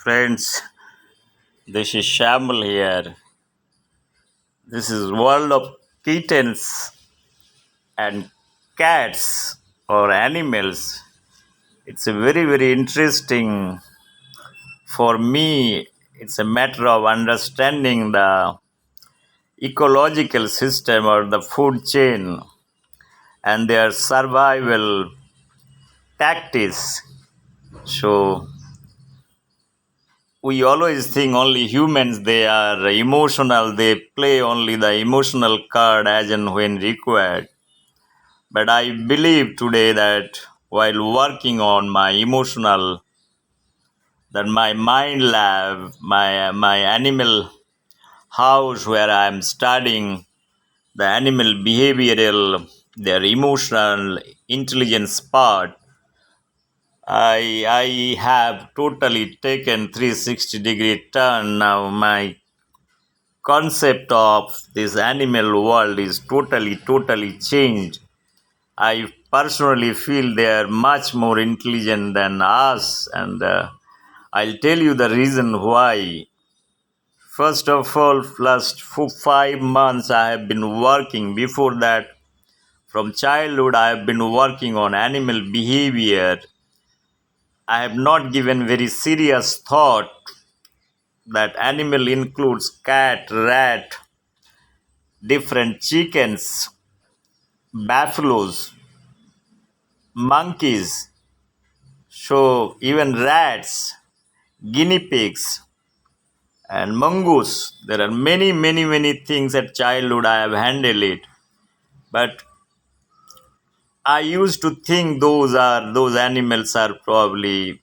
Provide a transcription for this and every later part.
Friends, this is Shamal here. This is world of kittens and cats or animals. It's a very interesting for me. It's a matter of understanding the ecological system or the food chain and their survival tactics. So we always think only humans they are emotional, they play only the emotional card as and when required. But I believe today that while working on my emotional, that my mind lab, my animal house where I am studying the animal behavioral, their emotional intelligence part, I have totally taken 360-degree turn. Now my concept of this animal world is totally changed. I personally feel they are much more intelligent than us, and I'll tell you the reason why. First of all, last 5 months I have been working. Before that, from childhood, I have been working on animal behavior. I have not given very serious thought that animal includes cat, rat, different chickens, buffaloes, monkeys, so even rats, guinea pigs, and mongoose. There are many things at childhood I have handled it. But I used to think those animals are probably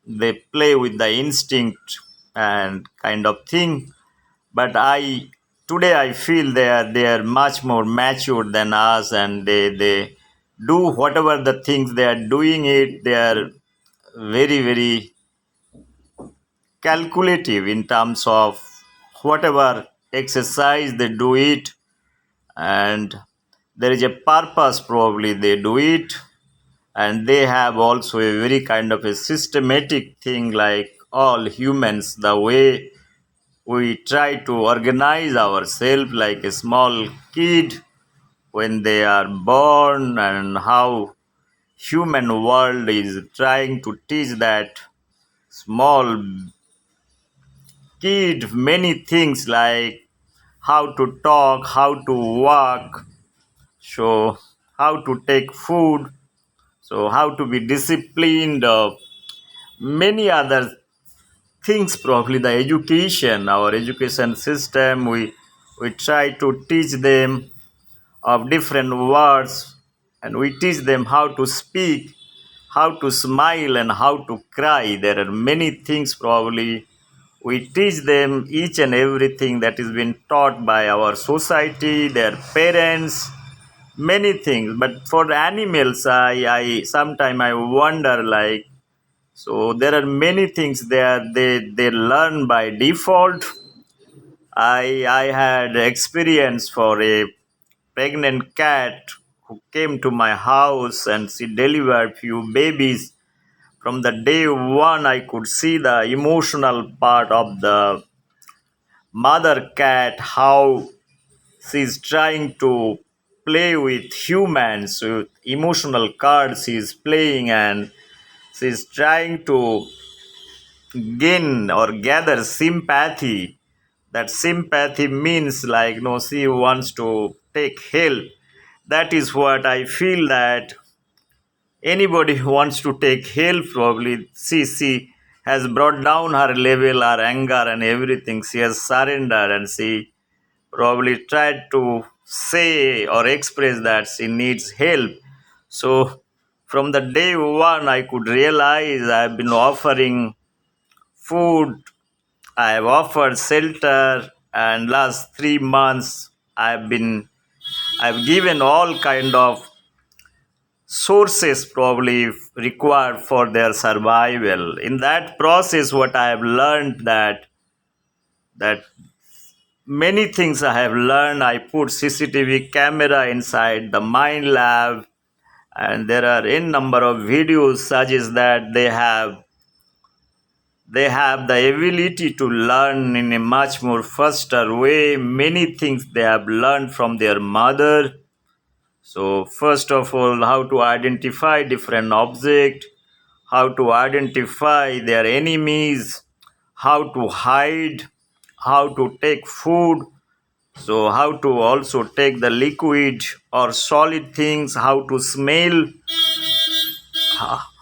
they play with the instinct and kind of thing. But I today I feel they are much more mature than us, and they do whatever the things they are doing it. They are very calculative in terms of whatever exercise they do it, and there is a purpose probably they do it, and they have also a very kind of a systematic thing like all humans, the way we try to organize ourselves like a small kid when they are born, and how human world is trying to teach that small kid many things like how to talk, how to walk, so how to take food, so how to be disciplined, many other things. Probably the education, our education system, we try to teach them of different words, and we teach them how to speak, how to smile, and how to cry. There are many things probably we teach them, each and everything that is being taught by our society, their parents, many things. But for the animals, I sometimes I wonder like, so there are many things there they learn by default. I had experience for a pregnant cat who came to my house and she delivered few babies. From the day one, I could see the emotional part of the mother cat, how she's trying to play with humans, with emotional cards she's playing, and she's trying to gain or gather sympathy. That sympathy means like no, she wants to take help. That is what I feel that anybody who wants to take help probably she has brought down her level, her anger and everything. She has surrendered, and she probably tried to say or express that she needs help. So from the day one I could realize I've been offering food, I have offered shelter, and last 3 months I've given all kind of sources probably required for their survival. In that process, what I have learned that many things I have learned. I put CCTV camera inside the MindLab, and there are n number of videos suggest that They have the ability to learn in a much more faster way. Many things they have learned from their mother. So first of all, how to identify different objects, how to identify their enemies, how to hide, how to take food, so how to also take the liquid or solid things, how to smell,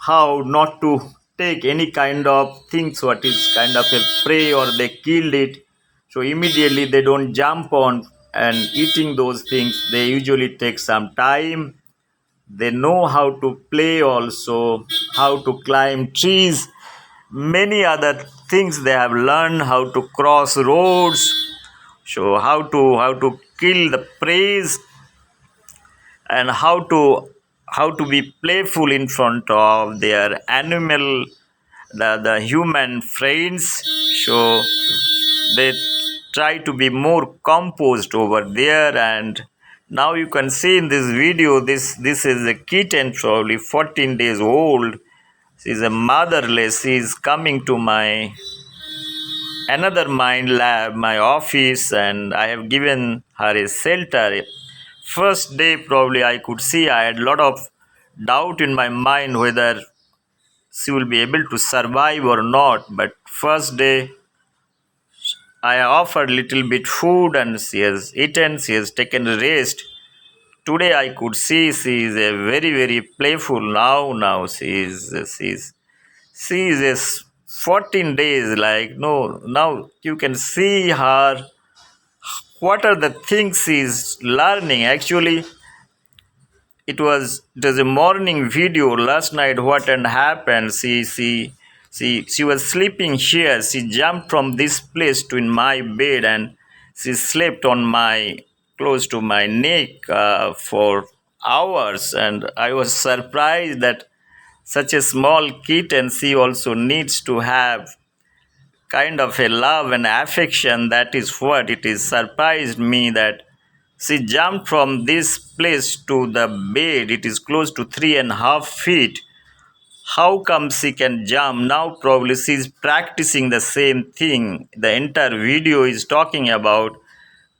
how not to take any kind of things what is kind of a prey or they killed it. So immediately they don't jump on and eating those things. They usually take some time. They know how to play also, how to climb trees, many other things they have learned, how to cross roads, so how to kill the prey, and how to be playful in front of their animal, the human friends. So they try to be more composed over there. And now you can see in this video, this is a kitten, probably 14 days old. She's a motherless. She's coming to my another MindLab, my office, and I have given her a shelter. First day, probably I could see I had a lot of doubt in my mind whether she will be able to survive or not. But first day, I offered little bit food and she has eaten. She has taken a rest. Today I could see she is a very playful now. Now she is 14 days, like, no, now you can see her. What are the things she's learning? Actually, it was a morning video last night. What had happened? She was sleeping here. She jumped from this place to in my bed, and she slept on my close to my neck for hours. And I was surprised that such a small kitten, she also needs to have kind of a love and affection. That is what it is surprised me that she jumped from this place to the bed. It is close to 3.5 feet. How come she can jump? Now probably she is practicing the same thing. The entire video is talking about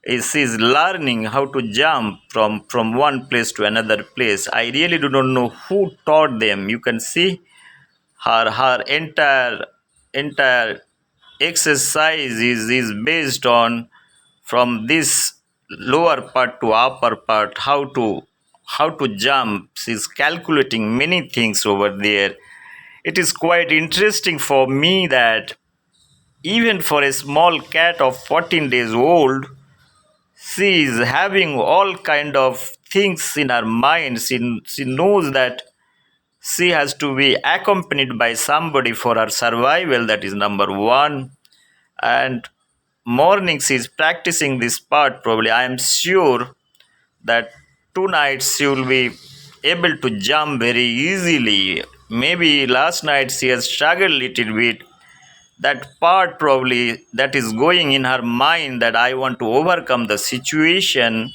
is she is learning how to jump from one place to another place. I really do not know who taught them. You can see her entire exercise is based on from this lower part to upper part, how to jump. She's calculating many things over there. It is quite interesting for me that even for a small cat of 14 days old, she is having all kind of things in her mind. She knows that she has to be accompanied by somebody for her survival. That is number one. And morning she is practicing this part. Probably I am sure that tonight she will be able to jump very easily. Maybe last night she has struggled a little bit. That part probably that is going in her mind, that I want to overcome the situation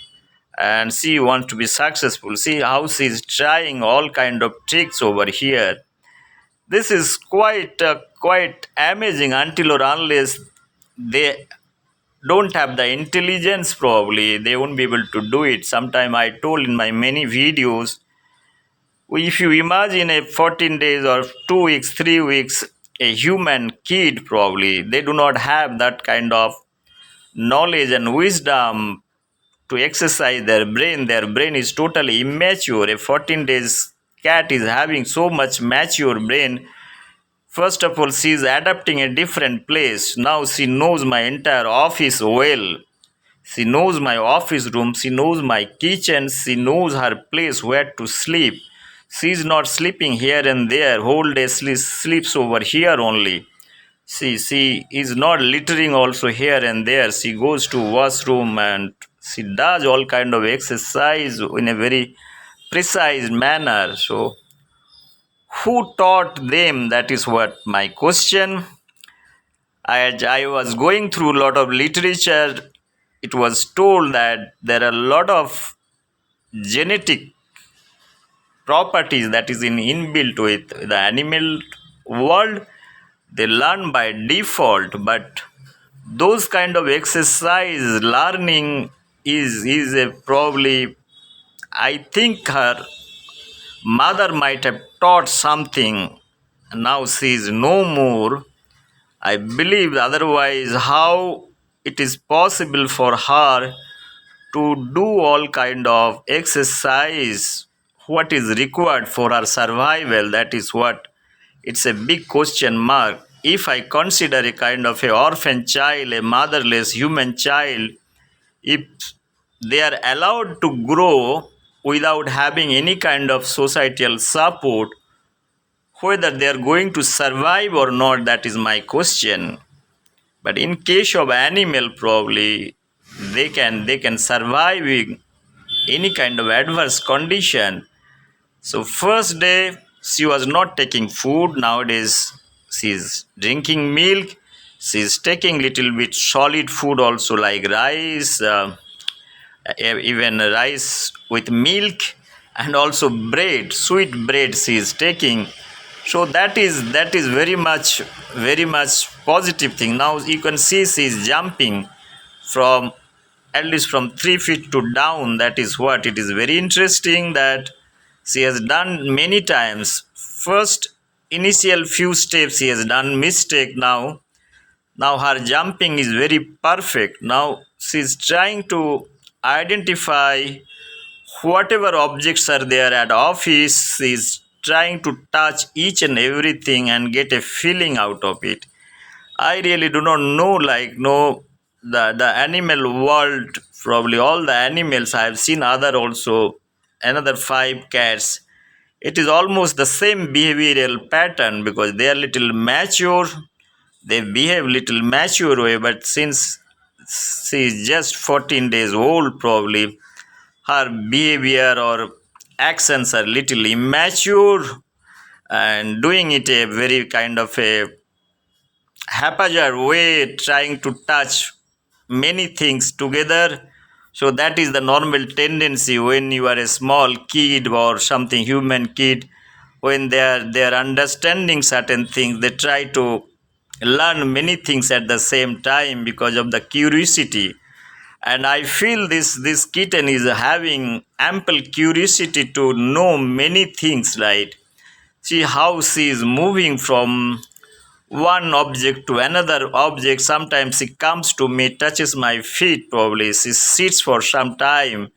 and she wants to be successful. See how she is trying all kind of tricks over here. This is quite amazing. Until or unless they don't have the intelligence, probably they won't be able to do it. Sometime I told in my many videos, if you imagine a 14 days or 2 weeks 3 weeks, a human kid, probably they do not have that kind of knowledge and wisdom to exercise their brain is totally immature. A 14 days cat is having so much mature brain. First of all, she is adapting a different place. Now she knows my entire office well. She knows my office room. She knows my kitchen. She knows her place where to sleep. She is not sleeping here and there. Whole day sleeps over here only. She is not littering also here and there. She goes to washroom and she does all kind of exercise in a very precise manner. So who taught them? That is what my question. I was going through a lot of literature. It was told that there are a lot of genetic properties that is in inbuilt with the animal world. they learn by default, but those kind of exercise learning is a probably, I think her mother might have taught something. Now she is no more. I believe otherwise how it is possible for her to do all kind of exercise what is required for her survival. That is what, it's a big question mark. If I consider a kind of a orphan child, a motherless human child, if they are allowed to grow without having any kind of societal support, whether they are going to survive or not, that is my question. But in case of animal, probably they can survive in any kind of adverse condition. So first day she was not taking food. Nowadays she's drinking milk. She's taking little bit solid food also like rice, even rice with milk, and also bread, sweet bread she is taking. So that is very much positive thing. Now you can see she is jumping from at least from 3 feet to down. That is what it is very interesting that she has done many times. First initial few steps she has done mistake. Now her jumping is very perfect. Now she is trying to identify whatever objects are there at office. She is trying to touch each and everything and get a feeling out of it. I really do not know, like, no, the animal world, probably all the animals I have seen, other also, another five cats. It is almost the same behavioral pattern because they are little mature, they behave little mature way, but since she is just 14 days old, probably her behavior or actions are little immature and doing it a very kind of a haphazard way, trying to touch many things together. So that is the normal tendency when you are a small kid or something human kid. When they are understanding certain things, they try to learn many things at the same time because of the curiosity. And I feel this kitten is having ample curiosity to know many things, right? See how she is moving from one object to another object. Sometimes she comes to me, touches my feet, probably she sits for some time.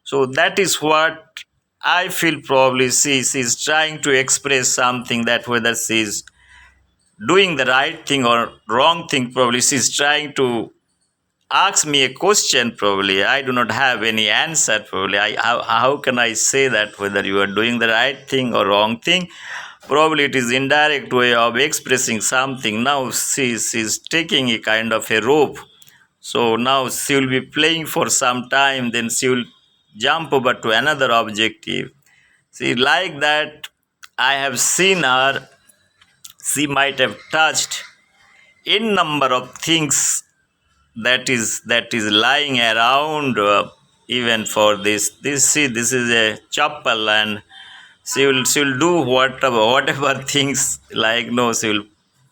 So that is what I feel, probably she's trying to express something, that whether she's doing the right thing or wrong thing, probably she's trying to ask me a question. Probably I do not have any answer. Probably how can I say that whether you are doing the right thing or wrong thing? Probably it is indirect way of expressing something. Now she's taking a kind of a rope. So now she will be playing for some time, then she will jump over to another objective. See, like that, I have seen her. She might have touched in number of things that is lying around. Even for this, see, this is a chapel, and she will do whatever things, like, no, she will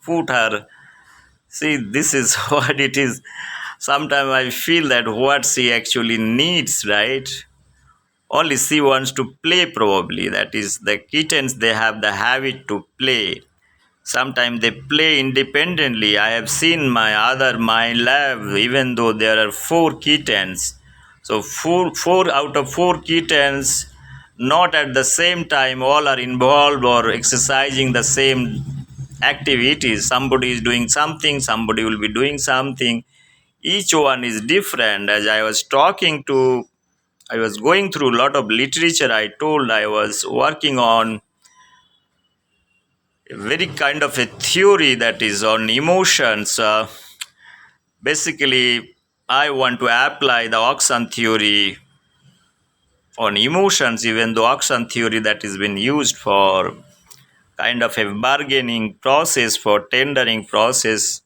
put her. See, this is what it is. Sometimes I feel that what she actually needs, right? Only she wants to play, probably. That is, the kittens, they have the habit to play. Sometimes they play independently. I have seen my other MindLab, even though there are four kittens. So four out of four kittens, not at the same time, all are involved or exercising the same activities. Somebody is doing something, somebody will be doing something. Each one is different. As I was going through a lot of literature. I told I was working on a very kind of a theory that is on emotions. Basically, I want to apply the auction theory on emotions, even though auction theory that has been used for kind of a bargaining process, for tendering process,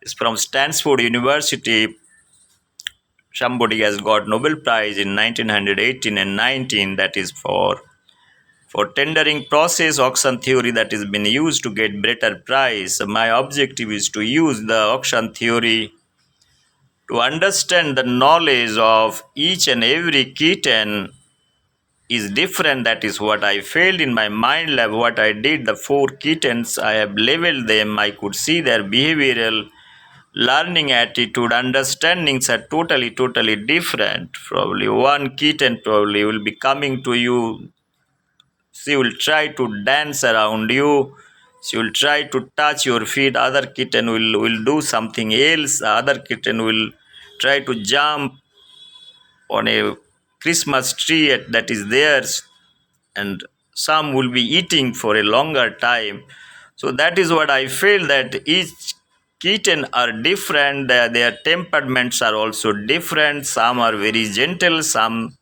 is from Stanford University. Somebody has got Nobel Prize in 1918 and 19. That is for For tendering process auction theory that is been used to get better price, my objective is to use the auction theory to understand the knowledge of each and every kitten is different. That is what I failed in my mind lab. What I did, the four kittens, I have leveled them. I could see their behavioral learning attitude, understandings are totally different. Probably one kitten probably will be coming to you. She will try to dance around you. She will try to touch your feet. Other kitten will do something else. Other kitten will try to jump on a Christmas tree that is theirs, and some will be eating for a longer time. So that is what I feel, that each kitten are different. Their temperaments are also different. Some are very gentle, some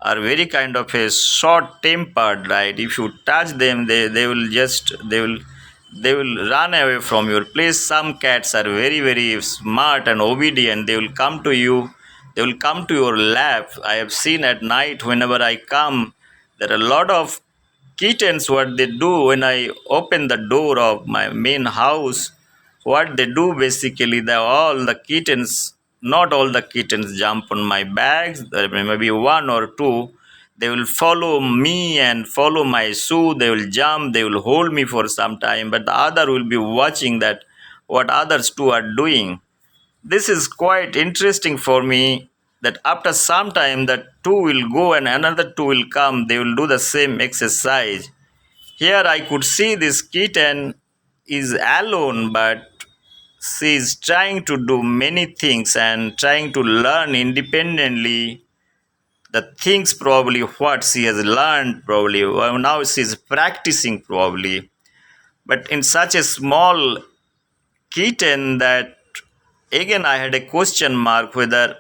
are very kind of a short tempered, right? If you touch them, they will just they will run away from your place. Some cats are very smart and obedient. They will come to you, they will come to your lap. I have seen at night whenever I come, there are a lot of kittens. What they do when I open the door of my main house, what they do basically, they all the kittens, not all the kittens jump on my bags. There may be one or two. They will follow me and follow my shoe. They will jump. They will hold me for some time. But the other will be watching that what others two are doing. This is quite interesting for me. That after some time, the two will go and another two will come. They will do the same exercise. Here I could see this kitten is alone, but she is trying to do many things and trying to learn independently the things probably what she has learned probably. Well, now she is practicing probably. But in such a small kitten, that again I had a question mark whether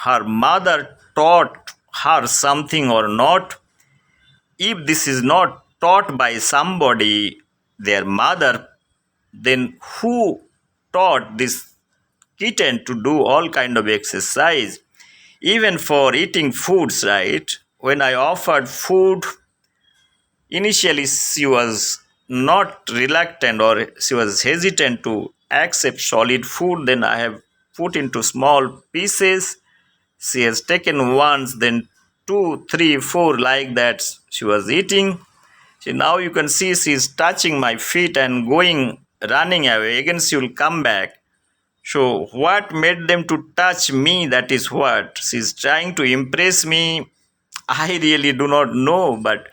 her mother taught her something or not. If this is not taught by somebody, their mother, then who taught this kitten to do all kind of exercise, even for eating foods, right? When I offered food, initially she was not reluctant, or she was hesitant to accept solid food. Then I have put into small pieces. She has taken once, then two, three, four, like that. She was eating. See, now you can see she is touching my feet and going, running away. Again, she will come back. So, what made them to touch me? That is what she's trying to impress me. I really do not know, but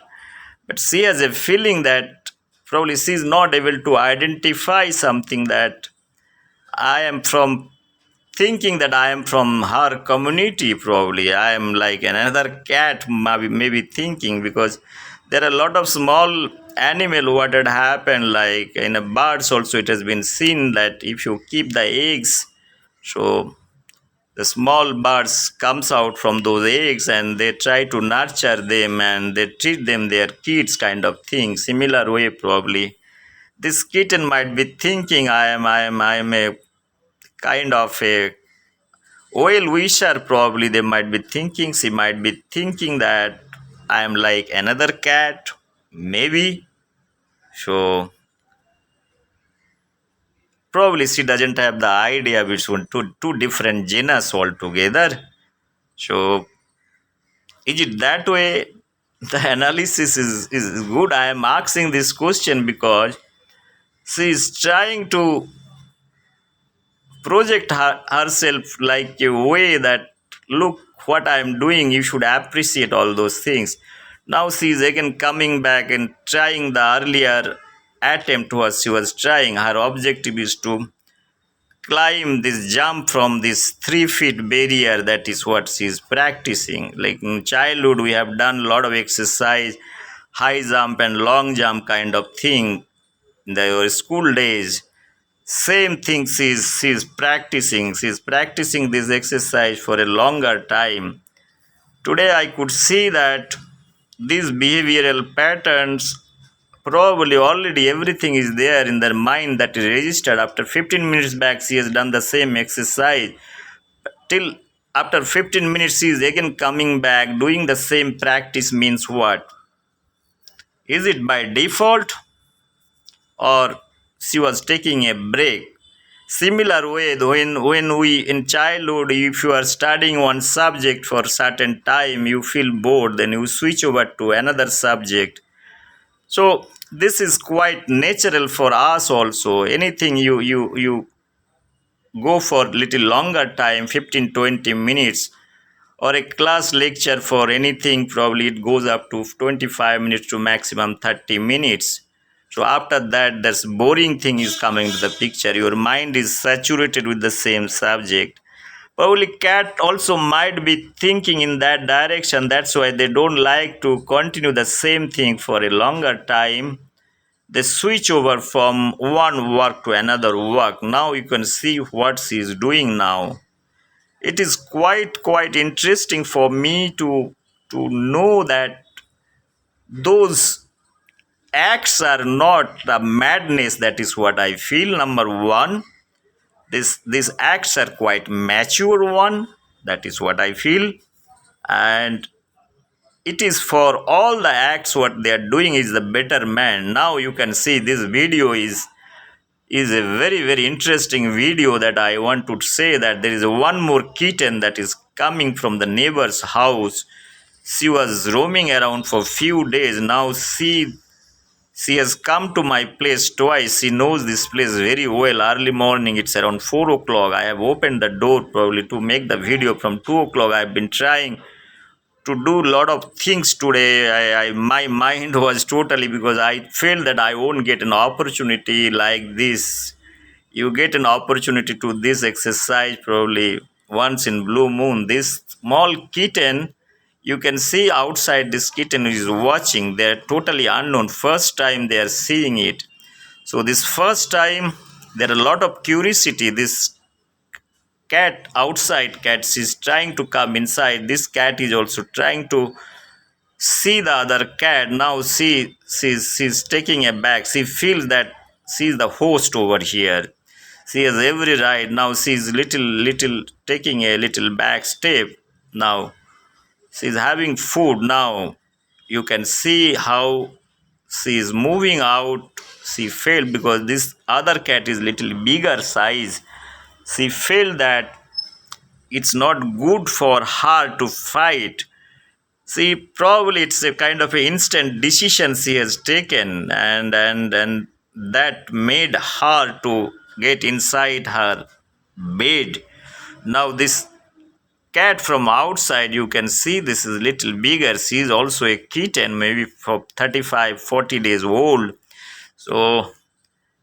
she has a feeling that probably she is not able to identify something, that I am from, thinking that I am from her community. Probably I am like another cat. Maybe thinking, because there are a lot of small animal what had happened, like in a birds also it has been seen that if you keep the eggs, so the small birds comes out from those eggs and they try to nurture them and they treat them their kids, kind of thing. Similar way probably this kitten might be thinking I am a kind of a well wisher. Probably they might be thinking, she might be thinking that I am like another cat, maybe. So probably she doesn't have the idea between two different genus altogether. So is it that way? The analysis is good. I am asking this question because she is trying to project herself like a way that, look what I am doing, you should appreciate all those things. Now she is again coming back and trying the earlier attempt was she was trying. Her objective is to climb this, jump from this 3 feet barrier. That is what she is practicing. Like in childhood we have done a lot of exercise, high jump and long jump kind of thing in the school days. Same thing she's practicing. She's practicing this exercise for a longer time. Today I could see that these behavioral patterns, probably already everything is there in their mind that is registered. After 15 minutes back she has done the same exercise. Till after 15 minutes she is again coming back doing the same practice. Means what? Is it by default or she was taking a break? Similar way, when we in childhood, if you are studying one subject for certain time, you feel bored, then you switch over to another subject. So this is quite natural for us also. Anything you go for little longer time, 15-20 minutes, or a class lecture for anything, probably it goes up to 25 minutes to maximum 30 minutes. So after that, this boring thing is coming to the picture. Your mind is saturated with the same subject. Probably cat also might be thinking in that direction. That's why they don't like to continue the same thing for a longer time. They switch over from one work to another work. Now you can see what she is doing now. It is quite interesting for me to know that those acts are not the madness. That is what I feel. Number one, these acts are quite mature one. That is what I feel. And it is for all the acts what they are doing is the better man. Now you can see this video is a very interesting video that I want to say that there is one more kitten that is coming from the neighbor's house. She was roaming around for few days. Now she has come to my place twice. She knows this place very well. Early morning, it's around 4 o'clock. I have opened the door probably to make the video from 2 o'clock. I've been trying to do a lot of things today. My mind was totally, because I felt that I won't get an opportunity like this. You get an opportunity to this exercise probably once in blue moon. This small kitten, you can see outside, this kitten is watching. They're totally unknown. First time they are seeing it. So this first time, there are a lot of curiosity. This cat, outside cat, she's trying to come inside. This cat is also trying to see the other cat. Now she's taking a back. She feels that she's the host over here. She has every right. Now she's little taking a little back step. Now she's having food. Now you can see how she is moving out. She felt, because this other cat is little bigger size, she felt that it's not good for her to fight. See, probably it's a kind of an instant decision she has taken, and that made her to get inside her bed. Now this cat from outside, you can see this is little bigger. She is also a kitten, maybe for 35-40 days old. So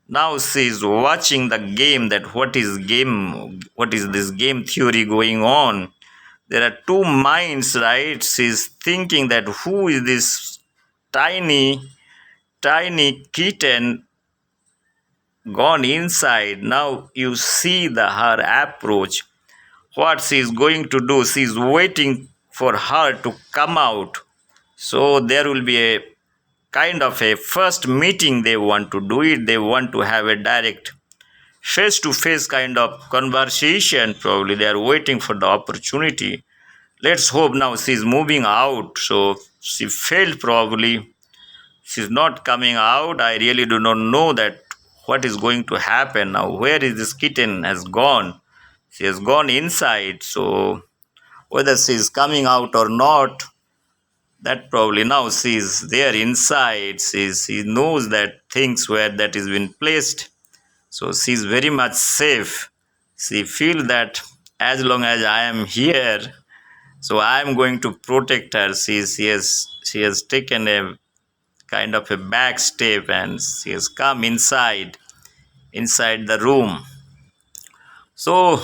now she is watching the game. That what is this game theory going on? There are two minds, right? She's thinking that who is this tiny kitten gone inside. Now you see her approach. What she's going to do? She's waiting for her to come out. So there will be a kind of a first meeting. They want to do it. They want to have a direct face to face kind of conversation. Probably they are waiting for the opportunity. Let's hope. Now she's moving out. So she failed probably. She's not coming out. I really do not know that what is going to happen now. Where is this kitten has gone? She has gone inside. So whether she is coming out or not, that probably now she is there inside. She knows that things where that is been placed. So she is very much safe. She feels that as long as I am here, so I am going to protect her. She has taken a kind of a back step, and she has come inside the room. So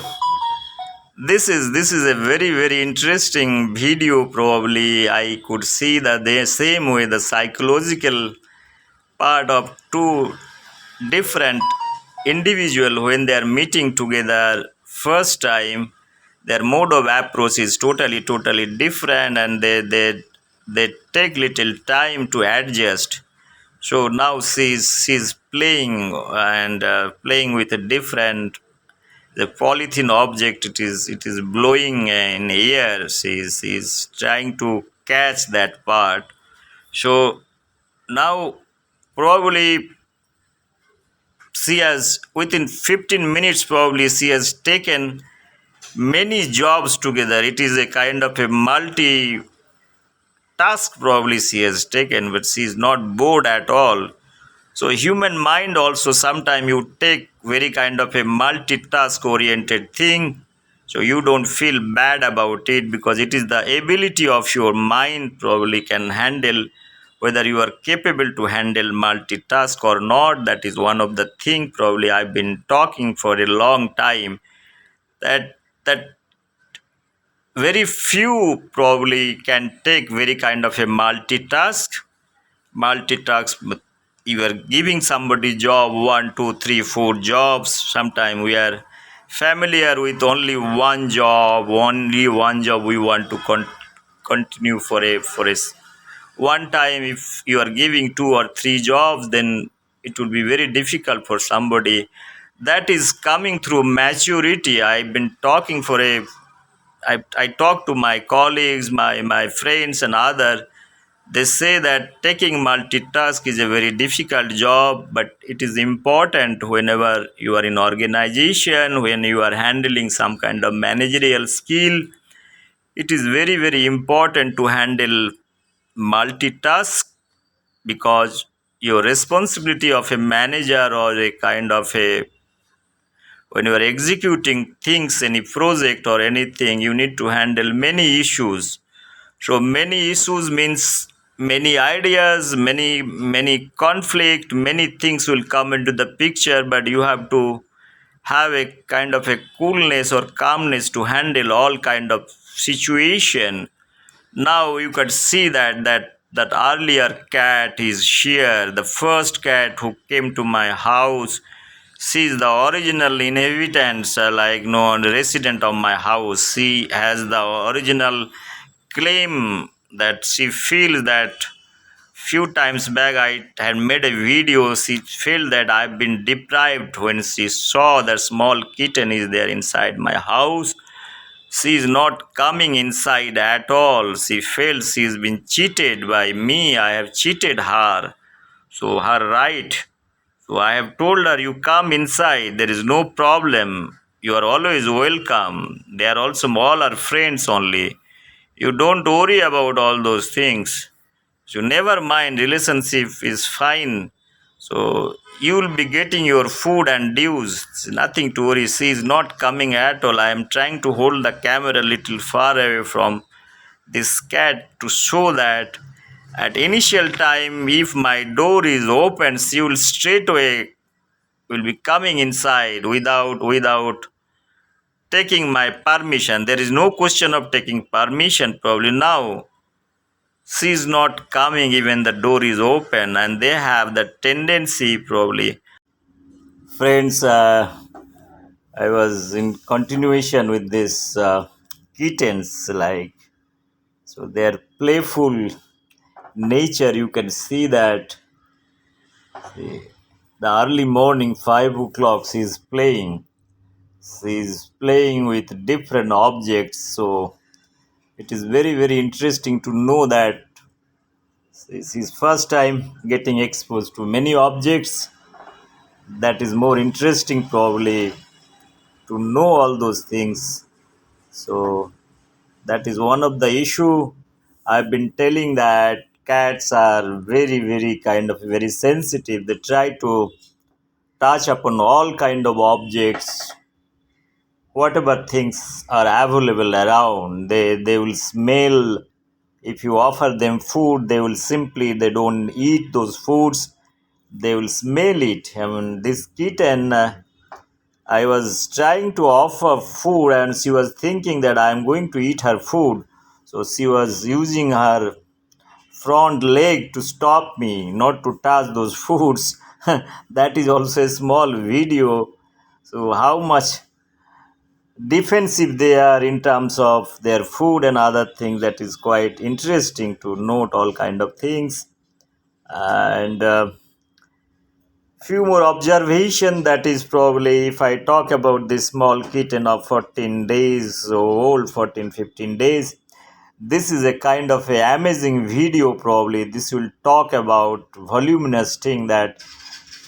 this is a very interesting video. Probably I could see that the same way the psychological part of two different individual when they are meeting together first time, their mode of approach is totally different, and they take little time to adjust. So now she's playing, and playing with a different, the polythene object. It is blowing in air. She's trying to catch that part. So Now, probably she has, within 15 minutes, probably she has taken many jobs together. It is a kind of a multi task, probably she has taken, but she is not bored at all. So human mind also sometime you take very kind of a multitask oriented thing. So you don't feel bad about it because it is the ability of your mind probably can handle whether you are capable to handle multitask or not. That is one of the thing probably I've been talking for a long time, that very few probably can take very kind of a multitask. You are giving somebody job, one two three four jobs. Sometimes we are familiar with only one job we want to continue for a one time. If you are giving two or three jobs, then it will be very difficult for somebody. That is coming through maturity. I've been talking for a I talk to my colleagues, my friends and other. They say that taking multitask is a very difficult job, but it is important whenever you are in organization, when you are handling some kind of managerial skill. It is very, very important to handle multitask because your responsibility of a manager or a kind of a when you are executing things, any project or anything, you need to handle many issues. So many issues means many ideas, many conflict, many things will come into the picture, but you have to have a kind of a coolness or calmness to handle all kind of situation. Now you could see that earlier cat is here, the first cat who came to my house. She is the original inhabitant, like no resident of my house. She has the original claim that she feels that few times back I had made a video. She felt that I've been deprived when she saw that small kitten is there inside my house. She is not coming inside at all. She felt she's been cheated by me. I have cheated her. So her right. So I have told her, you come inside. There is no problem. You are always welcome. They are also all our friends only. You don't worry about all those things. So never mind, relationship is fine. So you will be getting your food and dues. It's nothing to worry. She is not coming at all. I am trying to hold the camera a little far away from this cat to show that at initial time, if my door is open, she will straight away will be coming inside without taking my permission. There is no question of taking permission probably now. She is not coming even the door is open, and they have the tendency probably. Friends, I was in continuation with this kittens, like, so their playful nature. You can see that the early morning 5 o'clock she's playing with different objects. So it is very, very interesting to know that this is first time getting exposed to many objects. That is more interesting probably to know all those things. So that is one of the issue. I've been telling that cats are very, very kind of very sensitive. They try to touch upon all kind of objects, whatever things are available around. They will smell. If you offer them food, they will simply, they don't eat those foods. They will smell it. I mean, this kitten, I was trying to offer food and she was thinking that I am going to eat her food. So she was using her front leg to stop me not to touch those foods. That is also a small video. So how much defensive they are in terms of their food and other things, that is quite interesting to note all kind of things. And few more observation, that is probably, if I talk about this small kitten of 14 days old, 14 15 days, This is a kind of a amazing video. Probably this will talk about voluminous thing that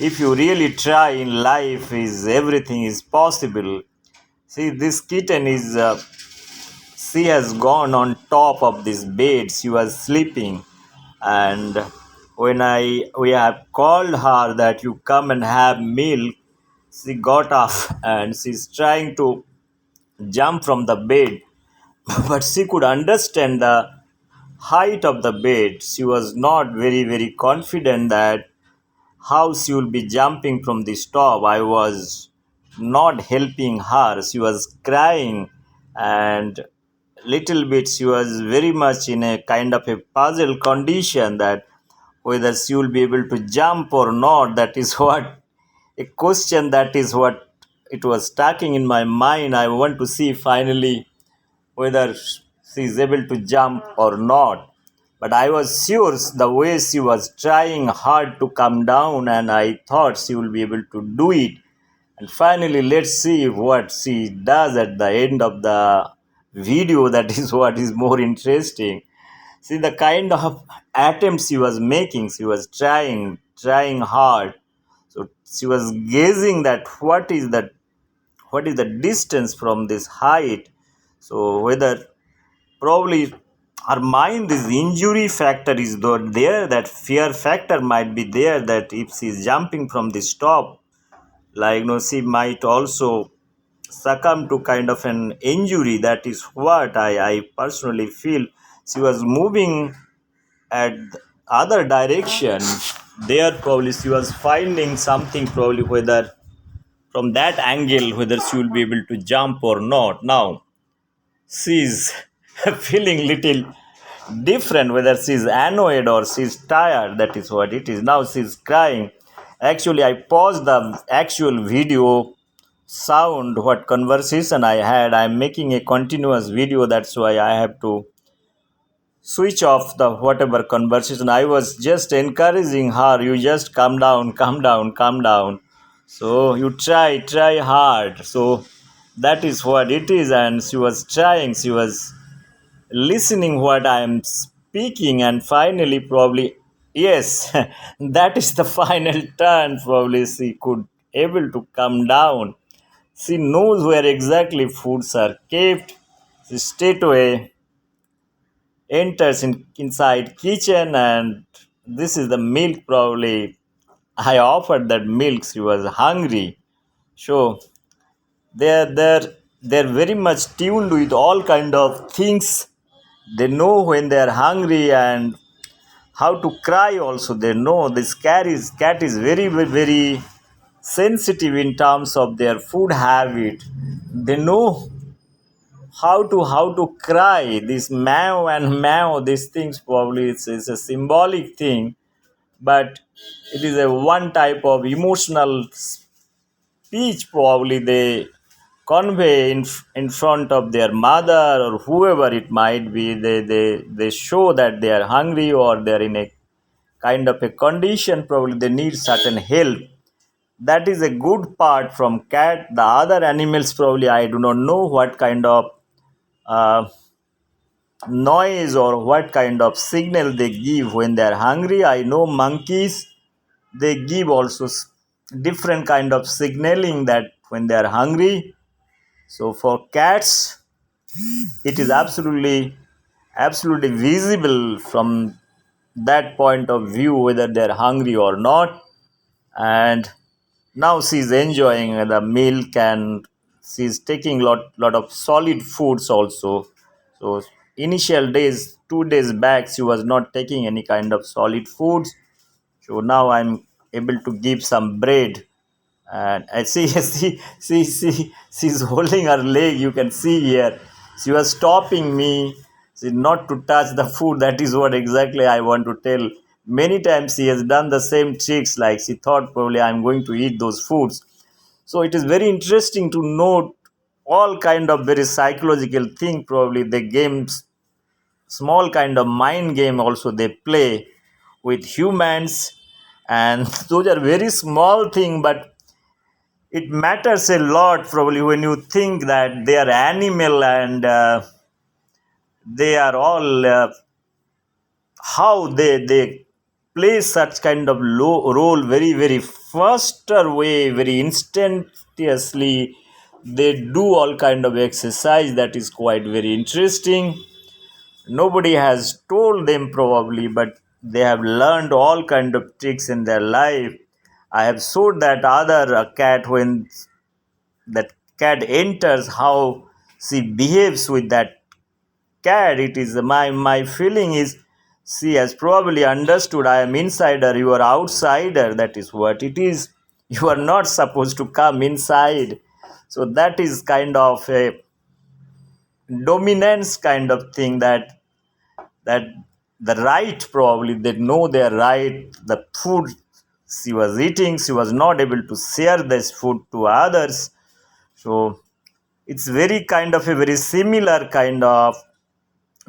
if you really try in life, is everything is possible. See, this kitten is she has gone on top of this bed. She was sleeping, and when I we have called her that you come and have milk, she got up and she's trying to jump from the bed, but she could understand the height of the bed. She was not very confident that how she will be jumping from the top. I was not helping her. She was crying, and little bit she was very much in a kind of a puzzle condition that whether she will be able to jump or not. That is what a question, that is what it was stuck in my mind. I want to see finally whether she is able to jump or not. But I was sure the way she was trying hard to come down, and I thought she will be able to do it. And finally, let's see what she does at the end of the video. That is what is more interesting. See the kind of attempts she was making. She was trying hard. So she was gazing that what is the distance from this height. So whether probably her mind, this injury factor is there, that fear factor might be there, that if she's jumping from this top, like she might also succumb to kind of an injury. That is what I personally feel. She was moving at the other direction. There probably she was finding something, probably whether from that angle whether she will be able to jump or not. Now she's feeling little different, whether she's annoyed or she's tired. That is what it is. Now she's crying. Actually, I paused the actual video sound, what conversation I had. I'm making a continuous video, that's why I have to switch off the whatever conversation. I was just encouraging her, you just calm down. So you try hard. So that is what it is. And she was trying, she was listening what I am speaking, and finally probably yes, that is the final turn. Probably she could able to come down. She knows where exactly foods are kept. She straight away enters inside kitchen, and this is the milk. Probably I offered that milk. She was hungry. So they're very much tuned with all kind of things. They know when they are hungry, and how to cry also. They know this cat is very sensitive in terms of their food habit. They know how to cry. This meow and meow, these things probably it's a symbolic thing, but it is a one type of emotional speech. Probably they convey in front of their mother or whoever it might be. They show that they are hungry, or they are in a kind of a condition. Probably they need certain help. That is a good part from cat. The other animals, probably I do not know what kind of uh, noise or what kind of signal they give when they are hungry. I know monkeys, they give also different kind of signaling that when they are hungry. So for cats, it is absolutely visible from that point of view whether they are hungry or not. And now she's enjoying the milk, and she's taking lot of solid foods also. So initial days, 2 days back, she was not taking any kind of solid foods. So now I'm able to give some bread, and I see, she's holding her leg. You can see here, she was stopping me, not to touch the food. That is what exactly I want to tell. Many times she has done the same tricks, like she thought probably I'm going to eat those foods. So it is very interesting to note all kind of very psychological thing. Probably the games, small kind of mind game also they play with humans, and those are very small thing, but it matters a lot. Probably when you think that they are animal, and they are all how they play such kind of role very very faster way, very instantaneously. They do all kind of exercise that is quite very interesting. Nobody has told them probably, but they have learned all kind of tricks in their life. I have showed that other cat, when that cat enters, how she behaves with that cat. It is my feeling is she has probably understood, I am insider, you are outsider. That is what it is. You are not supposed to come inside. So that is kind of a dominance kind of thing, that the right, probably they know their right. The food she was eating, she was not able to share this food to others. So it's very kind of a very similar kind of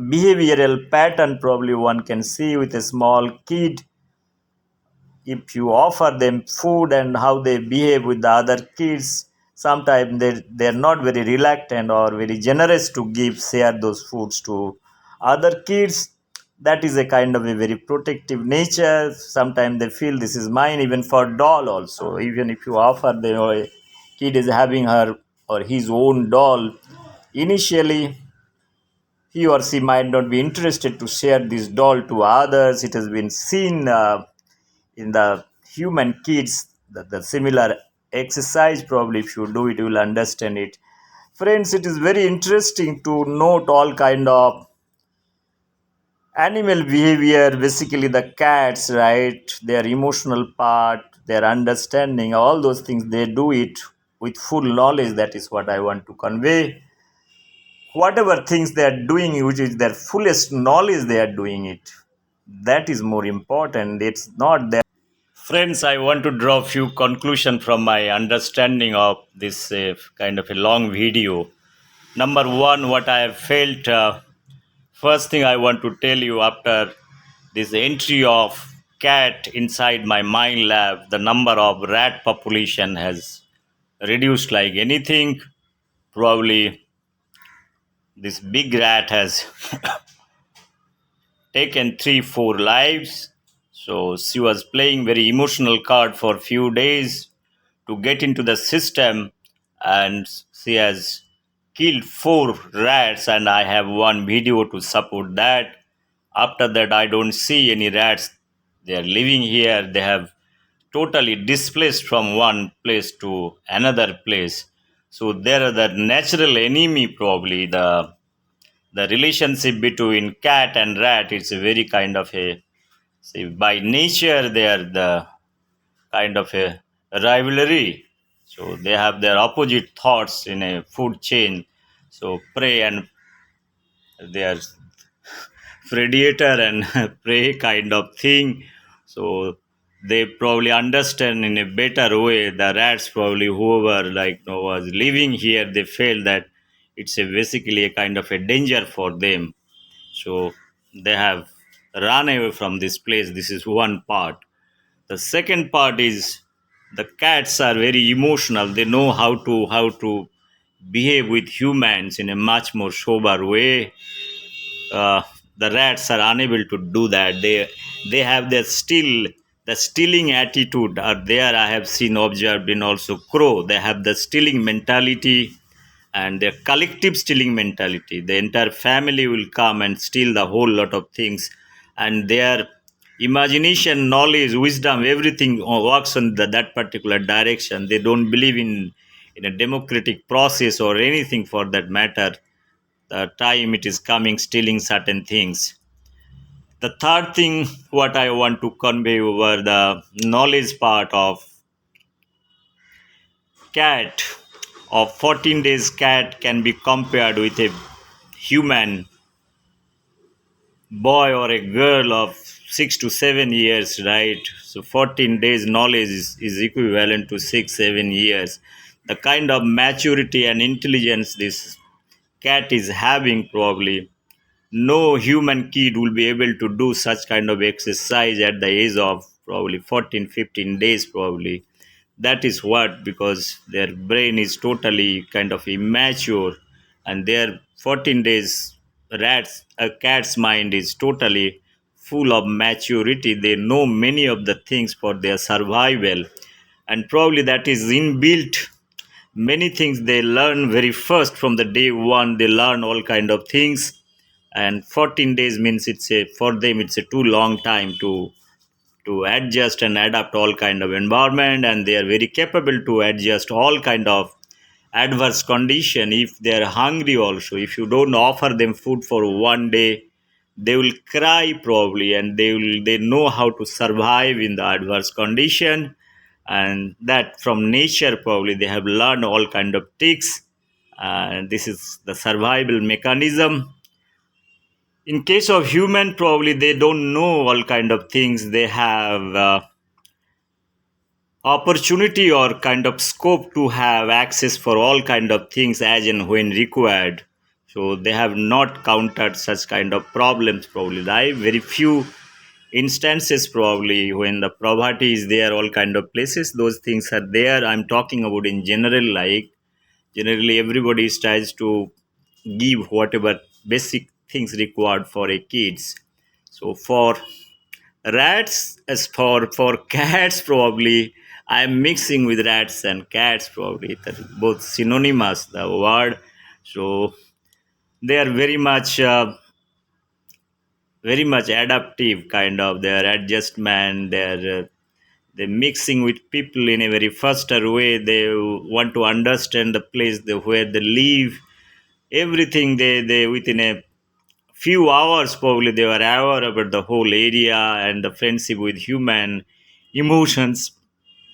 behavioral pattern probably one can see with a small kid. If you offer them food and how they behave with the other kids, sometimes they're not very reluctant or very generous to give share those foods to other kids. That is a kind of a very protective nature. Sometimes they feel this is mine. Even for doll also, even if you offer the, a kid is having her or his own doll, initially he or she might not be interested to share this doll to others. It has been seen in the human kids that the similar exercise. Probably if you do it, you will understand it. Friends, it is very interesting to note all kind of animal behavior. Basically, the cats, right? Their emotional part, their understanding, all those things, they do it with full knowledge. That is what I want to convey. Whatever things they are doing, which is their fullest knowledge, they are doing it. That is more important. It's not that. Friends, I want to draw a few conclusions from my understanding of this kind of a long video. Number one, what I have felt, first thing I want to tell you, after this entry of cat inside my mind lab, the number of rat population has reduced like anything. Probably this big rat has taken 3 4 lives. So she was playing very emotional card for few days to get into the system, and she has killed 4 rats, and I have one video to support that. After that, I don't see any rats. They are living here. They have totally displaced from one place to another place. So there are the natural enemy, probably the relationship between cat and rat. It's a very kind of a, see, by nature they are the kind of a rivalry. So they have their opposite thoughts in a food chain. So prey and they are predator and prey kind of thing. So they probably understand in a better way. The rats probably whoever was living here, they felt that it's a basically a kind of a danger for them. So they have run away from this place. This is one part. The second part is the cats are very emotional. They know how to behave with humans in a much more sober way. uh, the rats are unable to do that. They have their still, the stealing attitude are there. I have seen, observed in also crow. They have the stealing mentality and their collective stealing mentality. The entire family will come and steal the whole lot of things, and their imagination, knowledge, wisdom, everything works on that particular direction. They don't believe in a democratic process or anything for that matter. The time it is coming stealing certain things. The third thing what I want to convey over the knowledge part of cat, of 14 days cat can be compared with a human boy or a girl of 6 to 7 years, right? So 14 days knowledge is equivalent to 6 7 years. The kind of maturity and intelligence this cat is having, probably no human kid will be able to do such kind of exercise at the age of probably 14 15 days probably. That is what, because their brain is totally kind of immature, and their 14 days a cat's mind is totally full of maturity. They know many of the things for their survival, and probably that is inbuilt. Many things they learn very first from the day one. They learn all kind of things, and 14 days means it's a for them it's a too long time to adjust and adapt all kind of environment, and they are very capable to adjust all kind of adverse condition. If they are hungry also, if you don't offer them food for one day, they will cry probably, and they know how to survive in the adverse condition, and that from nature probably they have learned all kind of tricks, and this is the survival mechanism. In case of human, probably they don't know all kind of things. They have opportunity or kind of scope to have access for all kind of things as and when required, so they have not countered such kind of problems probably, right? Very few instances probably when the poverty is there, all kind of places those things are there. I'm talking about in general, like generally everybody tries to give whatever basic things required for a kids. So for rats, as for cats, probably I'm mixing with rats and cats. Probably that both synonymous the word. So they are very much adaptive kind of their adjustment. They're mixing with people in a very faster way. They want to understand the place where they live. Everything they within a few hours probably they were aware about the whole area and the friendship with human emotions.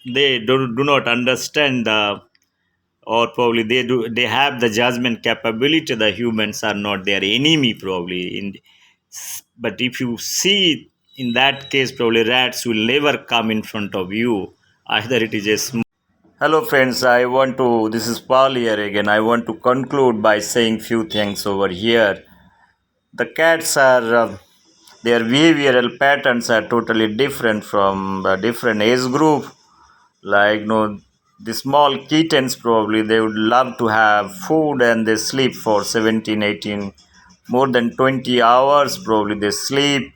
They do not understand the, or probably they have the judgment capability. The humans are not their enemy probably in, but if you see in that case probably rats will never come in front of you, either it is a small. Hello friends, I want to, this is Paul here again. I want to conclude by saying few things over here. The cats are their behavioral patterns are totally different from a different age group. Like no, the small kittens probably they would love to have food, and they sleep for 17, 18, more than 20 hours probably. They sleep,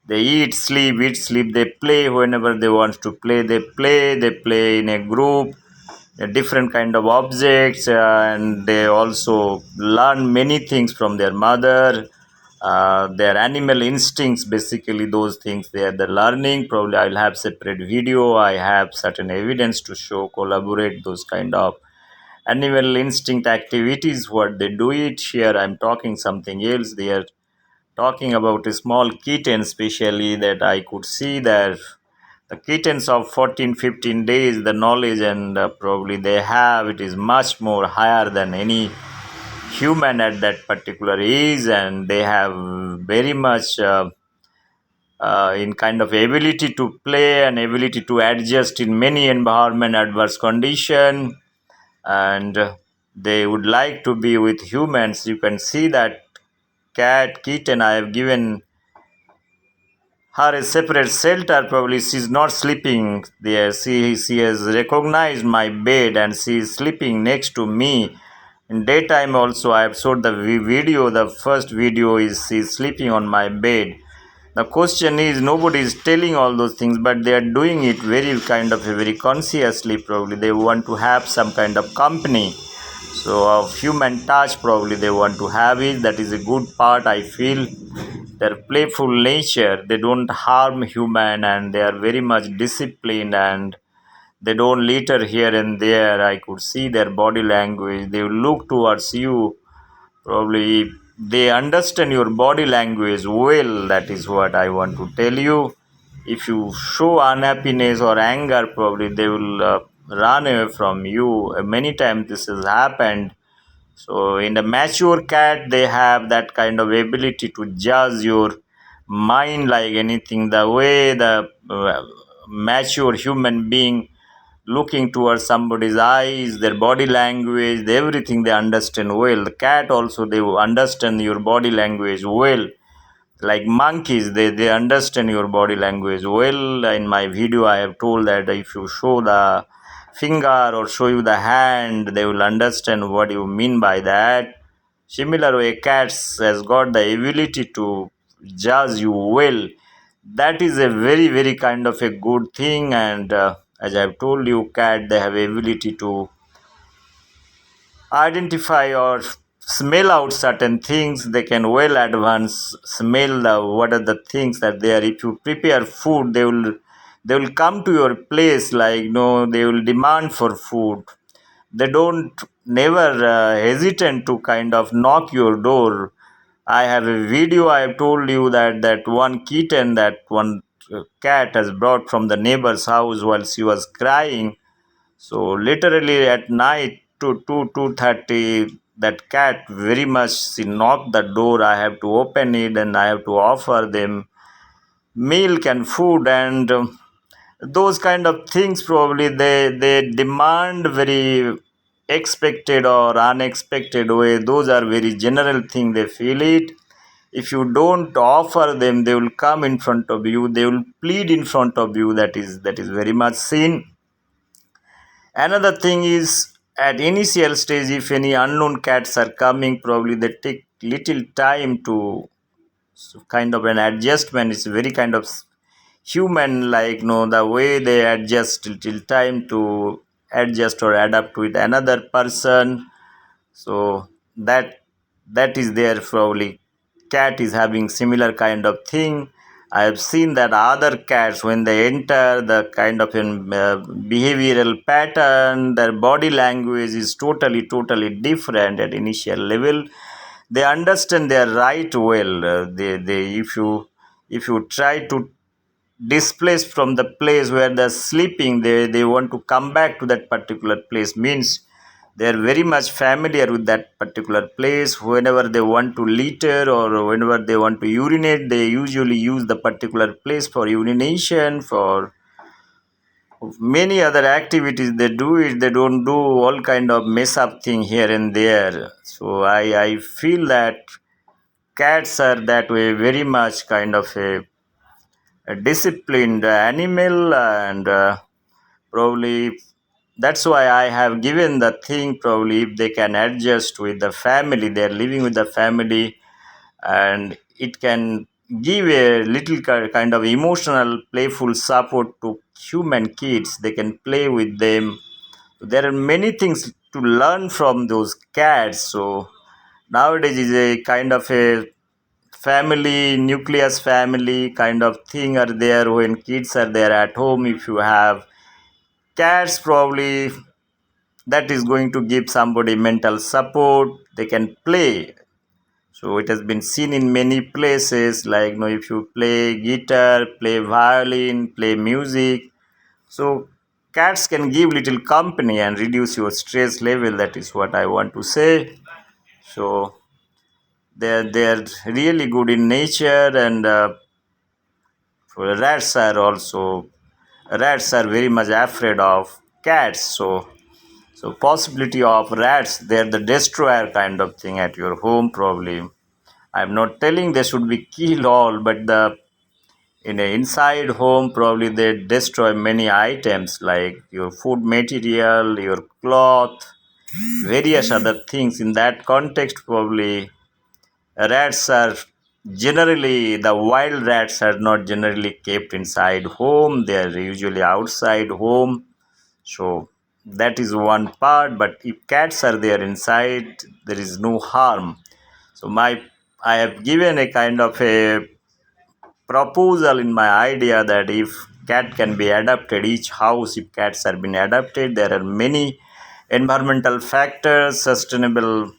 they eat, sleep. They play whenever they want to play. They play in a group, a different kind of objects, and they also learn many things from their mother. Their animal instincts, basically those things they are the learning. Probably I'll have separate video. I have certain evidence to show, collaborate those kind of animal instinct activities. What they do it here, I'm talking something else. They are talking about a small kitten, especially that I could see that the kittens of 14, 15 days, the knowledge and probably they have, it is much more higher than any human at that particular age, and they have very much in kind of ability to play and ability to adjust in many environment adverse condition, and they would like to be with humans. You can see that cat kitten, I have given her a separate shelter. Probably she's not sleeping there. She has recognized my bed and she is sleeping next to me. In daytime also I have showed the video. The first video is she's sleeping on my bed. The question is nobody is telling all those things, but they are doing it very kind of very consciously. Probably they want to have some kind of company. So of human touch probably they want to have it. That is a good part I feel. Their playful nature, they don't harm human, and they are very much disciplined, and they don't litter here and there. I could see their body language. They will look towards you. Probably they understand your body language well. That is what I want to tell you. If you show unhappiness or anger, probably they will run away from you. Many times this has happened. So in the mature cat, they have that kind of ability to judge your mind like anything. The way the mature human being looking towards somebody's eyes, their body language, everything they understand well. The cat also they understand your body language well. Like monkeys, they understand your body language well. In my video, I have told that if you show the finger or show you the hand, they will understand what you mean by that. similar way cats has got the ability to judge you well. That is a very very kind of a good thing. And as I've told you, cat, they have ability to identify or smell out certain things. They can well advance smell what are the things that they are. If you prepare food, they will come to your place, like, they will demand for food. They don't never hesitate to kind of knock your door. I have a video. I have told you that one kitten, that one cat has brought from the neighbor's house while she was crying. So literally at night to 2:30, that cat very much, she knocked the door. I have to open it and I have to offer them milk and food. And those kind of things, probably they demand very expected or unexpected way. Those are very general thing, they feel it. If you don't offer them, they will come in front of you, they will plead in front of you. That is very much seen. Another thing is, at initial stage, if any unknown cats are coming, probably they take little time to, so kind of an adjustment. It's very kind of human, like, the way they adjust little time to adjust or adapt with another person. So that is there. Probably cat is having similar kind of thing. I have seen that other cats, when they enter, the kind of an behavioral pattern, their body language is totally different at initial level. They understand their right well. They if you try to displace from the place where they're sleeping, they want to come back to that particular place, means they are very much familiar with that particular place. Whenever they want to litter or whenever they want to urinate, they usually use the particular place for urination. For many other activities they do it, they don't do all kind of mess up thing here and there. So I feel that cats are that way, very much kind of a disciplined animal. And probably that's why I have given the thing. Probably if they can adjust with the family, they're living with the family, and it can give a little kind of emotional playful support to human kids. They can play with them. There are many things to learn from those cats. So nowadays is a kind of a family nucleus family kind of thing are there. When kids are there at home, if you have cats, probably that is going to give somebody mental support. They can play. So it has been seen in many places, like, if you play guitar, play violin, play music, so cats can give little company and reduce your stress level. That is what I want to say. So they're really good in nature. And rats are also, rats are very much afraid of cats. So possibility of rats, they're the destroyer kind of thing at your home. Probably I'm not telling they should be killed all, but the in a inside home, probably they destroy many items like your food material, your cloth, various other things. In that context, probably rats are generally, the wild rats are not generally kept inside home. They are usually outside home. So that is one part. But if cats are there inside, there is no harm. So I have given a kind of a proposal in my idea that if cat can be adapted, each house, if cats are being adapted, there are many environmental factors, sustainable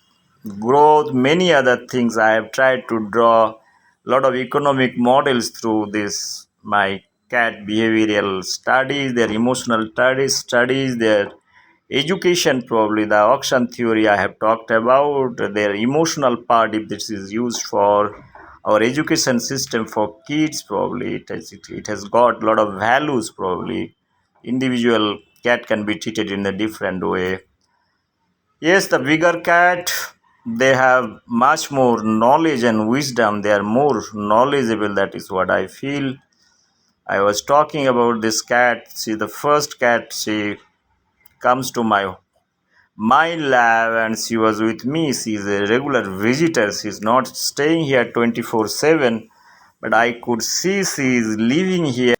growth, many other things. I have tried to draw a lot of economic models through this my cat behavioral studies, their emotional studies, their education. Probably the auction theory I have talked about, their emotional part, if this is used for our education system for kids, probably it has got a lot of values. Probably individual cat can be treated in a different way. Yes, the bigger cat, they have much more knowledge and wisdom. They are more knowledgeable. That is what I feel. I was talking about this cat. She, the first cat, she comes to my MindLab, and she was with me. She's a regular visitor. She's not staying here 24/7, but I could see she's living here.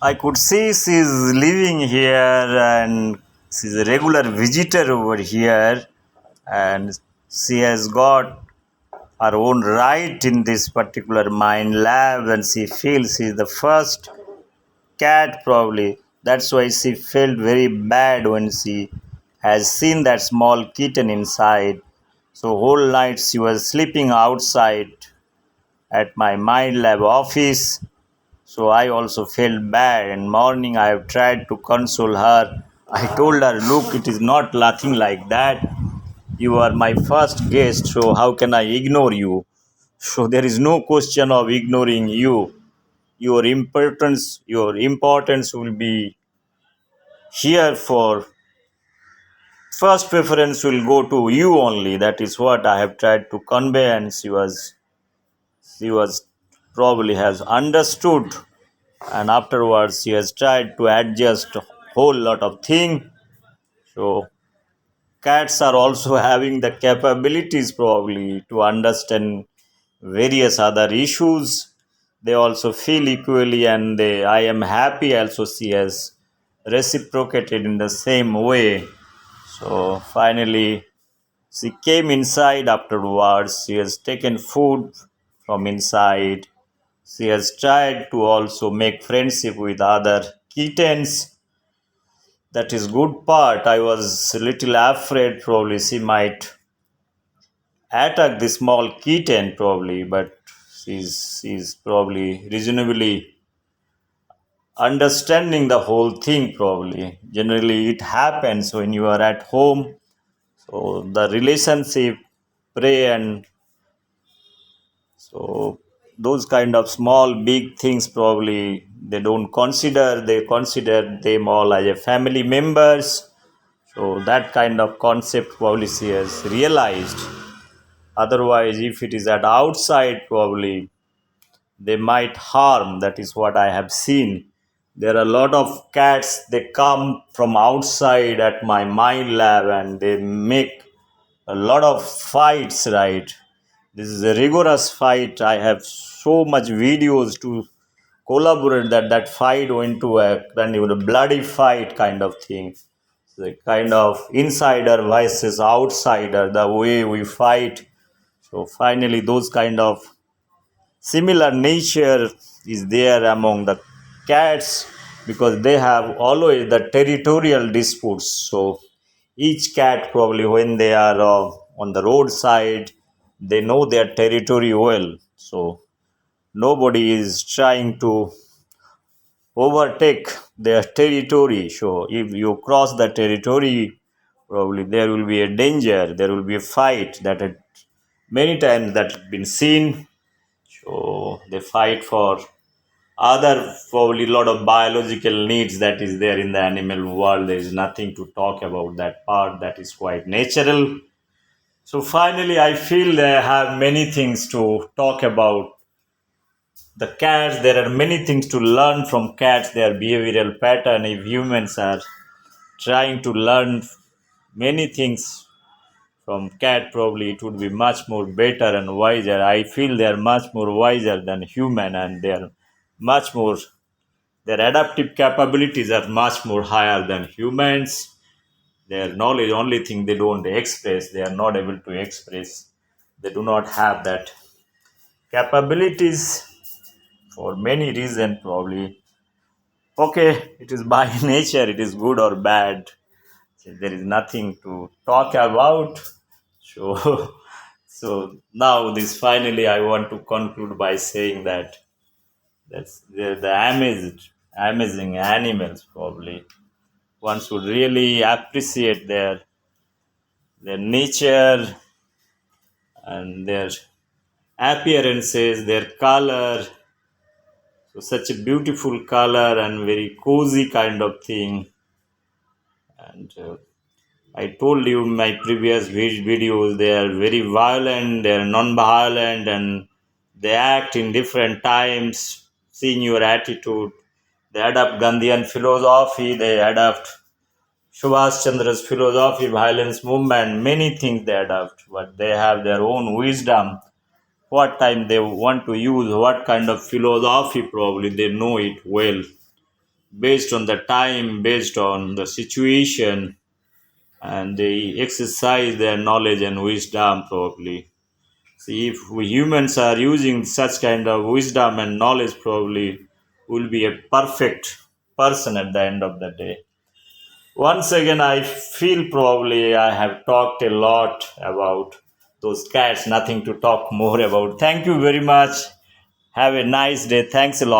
I could see she's living here, and she's a regular visitor over here, and she has got her own right in this particular MindLab, and she feels she's the first cat probably. That's why she felt very bad when she has seen that small kitten inside. So whole night she was sleeping outside at my MindLab office. So I also felt bad, and morning I have tried to console her. I told her, look, it is not nothing like that. You are my first guest, so how can I ignore you? So there is no question of ignoring you. Your importance will be here for first preference will go to you only. That is what I have tried to convey, and she was probably has understood, and afterwards she has tried to adjust a whole lot of thing. So cats are also having the capabilities probably to understand various other issues. They also feel equally, and I am happy also she has reciprocated in the same way. So finally, she came inside afterwards. She has taken food from inside. She has tried to also make friendship with other kittens. That is good part. I was a little afraid probably she might attack the small kitten probably, but she's probably reasonably understanding the whole thing probably. Generally it happens when you are at home. So the relationship pray, and so those kind of small big things probably they don't consider. They consider them all as a family members. So that kind of concept probably she has realized. Otherwise, if it is at outside, probably they might harm. That is what I have seen. There are a lot of cats. They come from outside at my MindLab, and they make a lot of fights. Right, this is a rigorous fight. I have so much videos to collaborate that fight went to a kind of a bloody fight kind of thing. The kind of insider versus outsider, the way we fight. So finally, those kind of similar nature is there among the cats, because they have always the territorial disputes. So each cat probably when they are on the roadside, they know their territory well. So nobody is trying to overtake their territory. So if you cross the territory, probably there will be a danger. There will be a fight that had many times that has been seen. So they fight for other probably lot of biological needs that is there in the animal world. There is nothing to talk about that part. That is quite natural. So finally, I feel they have many things to talk about the cats. There are many things to learn from cats, their behavioral pattern. If humans are trying to learn many things from cat, probably it would be much more better and wiser. I feel they are much more wiser than human, and they are much more, their adaptive capabilities are much more higher than humans. Their knowledge, only thing they don't express, they are not able to express. They do not have that capabilities for many reasons probably. Okay, it is by nature, it is good or bad. So there is nothing to talk about. So, so now this finally, I want to conclude by saying that the amazing animals probably. One should really appreciate their nature and their appearances, their color. So such a beautiful color and very cozy kind of thing. And I told you in my previous videos, they are very violent, they are non-violent, and they act in different times, seeing your attitude. They adapt Gandhian philosophy, they adapt Subhash Chandra's philosophy, violence movement, many things they adopt, but they have their own wisdom. What time they want to use, what kind of philosophy, probably they know it well, based on the time, based on the situation, and they exercise their knowledge and wisdom, probably. See, if we humans are using such kind of wisdom and knowledge, probably will be a perfect person at the end of the day. Once again, I feel probably I have talked a lot about those cats, nothing to talk more about. Thank you very much. Have a nice day. Thanks a lot.